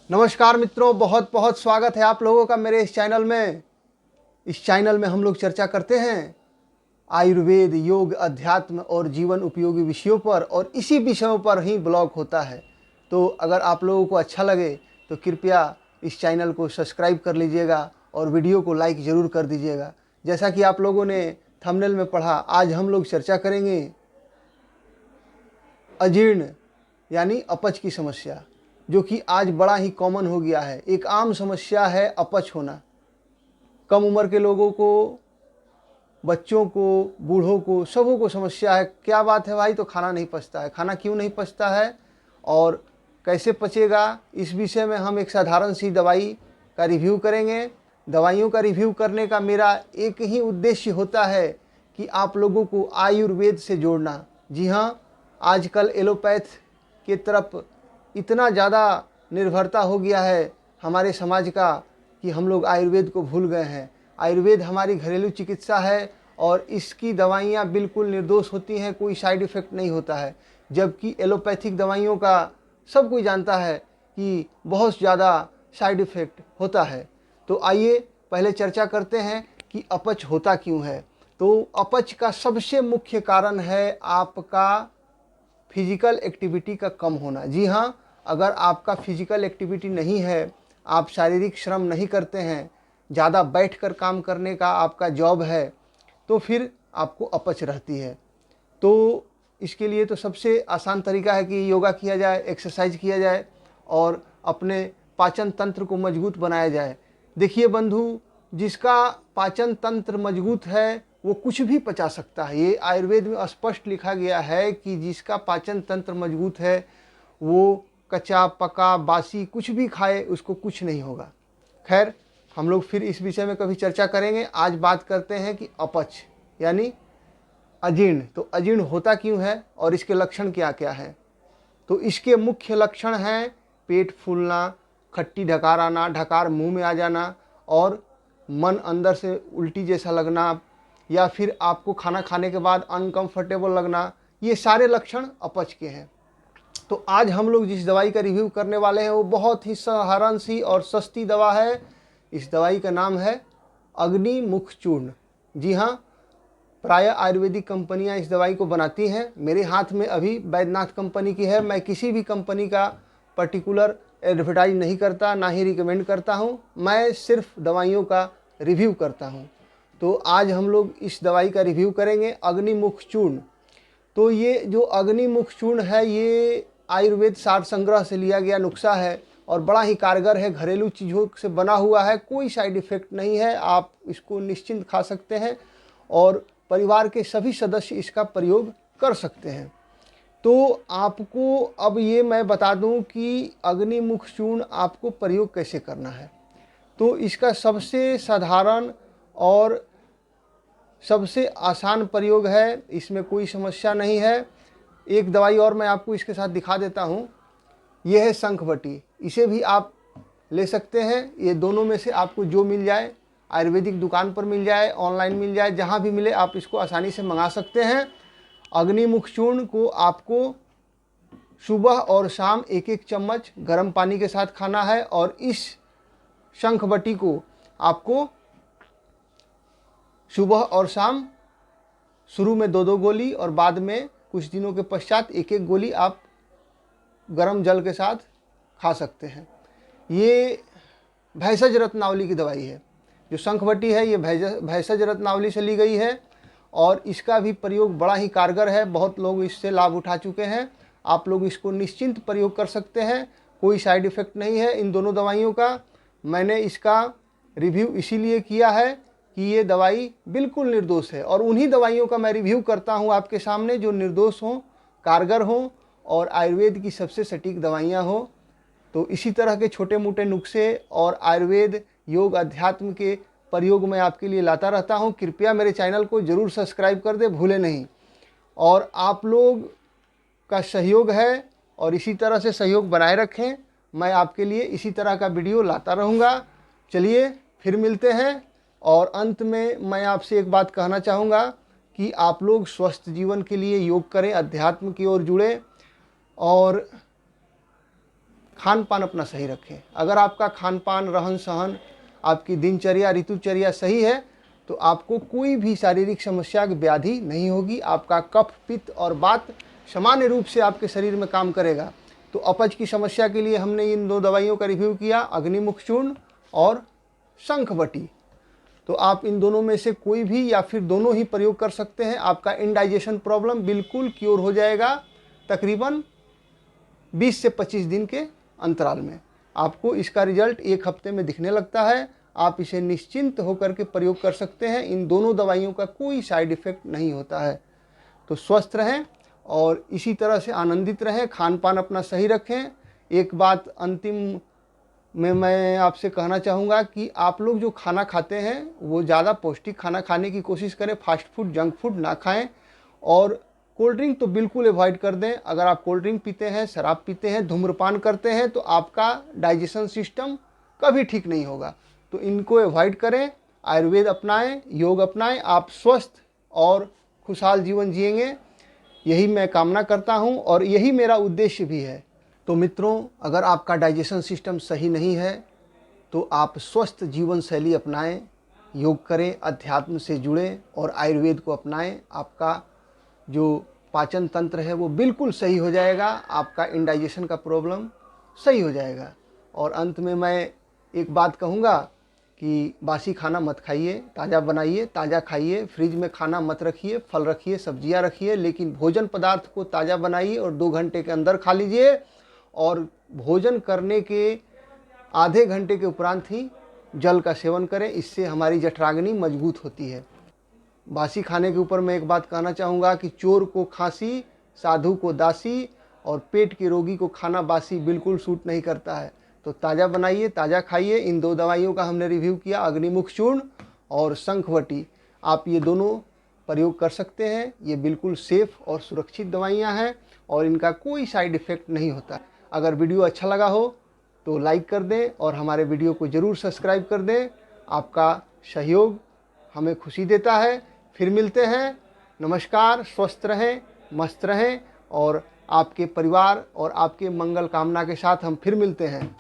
नमस्कार मित्रों, बहुत बहुत स्वागत है आप लोगों का मेरे इस चैनल में। इस चैनल में हम लोग चर्चा करते हैं आयुर्वेद, योग, अध्यात्म और जीवन उपयोगी विषयों पर, और इसी विषयों पर ही ब्लॉग होता है। तो अगर आप लोगों को अच्छा लगे तो कृपया इस चैनल को सब्सक्राइब कर लीजिएगा और वीडियो को लाइक ज़रूर कर दीजिएगा। जैसा कि आप लोगों ने थंबनेल में पढ़ा, आज हम लोग चर्चा करेंगे अजीर्ण यानी अपच की समस्या, जो कि आज बड़ा ही कॉमन हो गया है। एक आम समस्या है अपच होना। कम उम्र के लोगों को, बच्चों को, बूढ़ों को, सबों को समस्या है। क्या बात है भाई, तो खाना नहीं पचता है। खाना क्यों नहीं पचता है और कैसे पचेगा, इस विषय में हम एक साधारण सी दवाई का रिव्यू करेंगे। दवाइयों का रिव्यू करने का मेरा एक ही उद्देश्य होता है कि आप लोगों को आयुर्वेद से जोड़ना। जी हाँ, आजकल एलोपैथ के तरफ इतना ज़्यादा निर्भरता हो गया है हमारे समाज का कि हम लोग आयुर्वेद को भूल गए हैं। आयुर्वेद हमारी घरेलू चिकित्सा है और इसकी दवाइयाँ बिल्कुल निर्दोष होती हैं, कोई साइड इफ़ेक्ट नहीं होता है। जबकि एलोपैथिक दवाइयों का सब कोई जानता है कि बहुत ज़्यादा साइड इफ़ेक्ट होता है। तो आइए पहले चर्चा करते हैं कि अपच होता क्यों है। तो अपच का सबसे मुख्य कारण है आपका फिजिकल एक्टिविटी का कम होना। जी हाँ, अगर आपका फिजिकल एक्टिविटी नहीं है, आप शारीरिक श्रम नहीं करते हैं, ज़्यादा बैठकर काम करने का आपका जॉब है, तो फिर आपको अपच रहती है। तो इसके लिए तो सबसे आसान तरीका है कि योगा किया जाए, एक्सरसाइज किया जाए और अपने पाचन तंत्र को मजबूत बनाया जाए। देखिए बंधु, जिसका पाचन तंत्र मजबूत है वो कुछ भी पचा सकता है। ये आयुर्वेद में स्पष्ट लिखा गया है कि जिसका पाचन तंत्र मजबूत है वो कच्चा पका बासी कुछ भी खाए, उसको कुछ नहीं होगा। खैर, हम लोग फिर इस विषय में कभी चर्चा करेंगे। आज बात करते हैं कि अपच यानी अजीर्ण। तो अजीर्ण होता क्यों है और इसके लक्षण क्या क्या हैं। तो इसके मुख्य लक्षण हैं पेट फूलना, खट्टी ढकार आना, ढकार मुंह में आ जाना और मन अंदर से उल्टी जैसा लगना, या फिर आपको खाना खाने के बाद अनकंफर्टेबल लगना। ये सारे लक्षण अपच के हैं। तो आज हम लोग जिस दवाई का रिव्यू करने वाले हैं वो बहुत ही साधारण सी और सस्ती दवा है। इस दवाई का नाम है अग्निमुख चूर्ण। जी हाँ, प्रायः आयुर्वेदिक कंपनियां इस दवाई को बनाती हैं। मेरे हाथ में अभी बैद्यनाथ कंपनी की है। मैं किसी भी कंपनी का पर्टिकुलर एडवर्टाइज नहीं करता, ना ही रिकमेंड करता हूं। मैं सिर्फ दवाइयों का रिव्यू करता हूं। तो आज हम लोग इस दवाई का रिव्यू करेंगे अग्निमुख चूर्ण। तो ये जो अग्निमुख चूर्ण है ये आयुर्वेद सार संग्रह से लिया गया नुस्खा है और बड़ा ही कारगर है। घरेलू चीज़ों से बना हुआ है, कोई साइड इफ़ेक्ट नहीं है। आप इसको निश्चिंत खा सकते हैं और परिवार के सभी सदस्य इसका प्रयोग कर सकते हैं। तो आपको अब ये मैं बता दूं कि अग्निमुख चूर्ण आपको प्रयोग कैसे करना है। तो इसका सबसे साधारण और सबसे आसान प्रयोग है, इसमें कोई समस्या नहीं है। एक दवाई और मैं आपको इसके साथ दिखा देता हूँ। यह है शंखवटी। इसे भी आप ले सकते हैं। ये दोनों में से आपको जो मिल जाए, आयुर्वेदिक दुकान पर मिल जाए, ऑनलाइन मिल जाए, जहाँ भी मिले आप इसको आसानी से मंगा सकते हैं। अग्निमुख चूर्ण को आपको सुबह और शाम एक एक चम्मच गर्म पानी के साथ खाना है और इस शंखवटी को आपको सुबह और शाम शुरू में 2-2 गोली और बाद में कुछ दिनों के पश्चात एक एक गोली आप गर्म जल के साथ खा सकते हैं। ये भैषज रत्नावली की दवाई है। जो शंखवटी है ये भैषज रत्नावली से ली गई है और इसका भी प्रयोग बड़ा ही कारगर है। बहुत लोग इससे लाभ उठा चुके हैं। आप लोग इसको निश्चिंत प्रयोग कर सकते हैं, कोई साइड इफ़ेक्ट नहीं है इन दोनों दवाइयों का। मैंने इसका रिव्यू इसीलिए किया है कि ये दवाई बिल्कुल निर्दोष है और उन्हीं दवाइयों का मैं रिव्यू करता हूँ आपके सामने जो निर्दोष हों, कारगर हों और आयुर्वेद की सबसे सटीक दवाइयाँ हों। तो इसी तरह के छोटे मोटे नुस्खे और आयुर्वेद, योग, अध्यात्म के प्रयोग मैं आपके लिए लाता रहता हूँ। कृपया मेरे चैनल को ज़रूर सब्सक्राइब कर दे, भूले नहीं। और आप लोग का सहयोग है और इसी तरह से सहयोग बनाए रखें। मैं आपके लिए इसी तरह का वीडियो लाता रहूँगा। चलिए फिर मिलते हैं। और अंत में मैं आपसे एक बात कहना चाहूँगा कि आप लोग स्वस्थ जीवन के लिए योग करें, अध्यात्म की ओर जुड़ें और खान पान अपना सही रखें। अगर आपका खान पान, रहन सहन, आपकी दिनचर्या, ऋतुचर्या सही है तो आपको कोई भी शारीरिक समस्या की व्याधि नहीं होगी। आपका कफ, पित्त और वात सामान्य रूप से आपके शरीर में काम करेगा। तो अपच की समस्या के लिए हमने इन 2 दवाइयों का रिव्यू किया, अग्निमुख चूर्ण और शंखवटी। तो आप इन दोनों में से कोई भी या फिर दोनों ही प्रयोग कर सकते हैं। आपका इंडाइजेशन प्रॉब्लम बिल्कुल क्योर हो जाएगा तकरीबन 20 से 25 दिन के अंतराल में। आपको इसका रिजल्ट 1 हफ्ते में दिखने लगता है। आप इसे निश्चिंत होकर के प्रयोग कर सकते हैं। इन दोनों दवाइयों का कोई साइड इफ़ेक्ट नहीं होता है। तो स्वस्थ रहें और इसी तरह से आनंदित रहें, खान पान अपना सही रखें। एक बात अंतिम में मैं आपसे कहना चाहूँगा कि आप लोग जो खाना खाते हैं वो ज़्यादा पौष्टिक खाना खाने की कोशिश करें। फास्ट फूड, जंक फूड ना खाएं और कोल्ड ड्रिंक तो बिल्कुल अवॉइड कर दें। अगर आप कोल्ड ड्रिंक पीते हैं, शराब पीते हैं, धूम्रपान करते हैं तो आपका डाइजेशन सिस्टम कभी ठीक नहीं होगा। तो इनको अवॉइड करें, आयुर्वेद अपनाएं, योग अपनाएं, आप स्वस्थ और खुशहाल जीवन जिएंगे, यही मैं कामना करता हूं और यही मेरा उद्देश्य भी है। तो मित्रों, अगर आपका डाइजेशन सिस्टम सही नहीं है तो आप स्वस्थ जीवन शैली अपनाएं, योग करें, अध्यात्म से जुड़ें और आयुर्वेद को अपनाएं। आपका जो पाचन तंत्र है वो बिल्कुल सही हो जाएगा, आपका इंडाइजेशन का प्रॉब्लम सही हो जाएगा। और अंत में मैं एक बात कहूँगा कि बासी खाना मत खाइए, ताज़ा बनाइए, ताज़ा खाइए। फ्रिज में खाना मत रखिए, फल रखिए, सब्जियां रखिए, लेकिन भोजन पदार्थ को ताज़ा बनाइए और 2 घंटे के अंदर खा लीजिए। और भोजन करने के आधे घंटे के उपरांत ही जल का सेवन करें, इससे हमारी जठराग्नि मजबूत होती है। बासी खाने के ऊपर मैं एक बात कहना चाहूँगा कि चोर को खांसी, साधु को दासी और पेट के रोगी को खाना बासी बिल्कुल सूट नहीं करता है। तो ताज़ा बनाइए, ताज़ा खाइए। इन 2 दवाइयों का हमने रिव्यू किया, अग्निमुख चूर्ण और शंखवटी। आप ये दोनों प्रयोग कर सकते हैं। ये बिल्कुल सेफ़ और सुरक्षित दवाइयाँ हैं और इनका कोई साइड इफ़ेक्ट नहीं होता। अगर वीडियो अच्छा लगा हो तो लाइक कर दें और हमारे वीडियो को ज़रूर सब्सक्राइब कर दें। आपका सहयोग हमें खुशी देता है। फिर मिलते हैं। नमस्कार, स्वस्थ रहें, मस्त रहें और आपके परिवार और आपके मंगल कामना के साथ हम फिर मिलते हैं।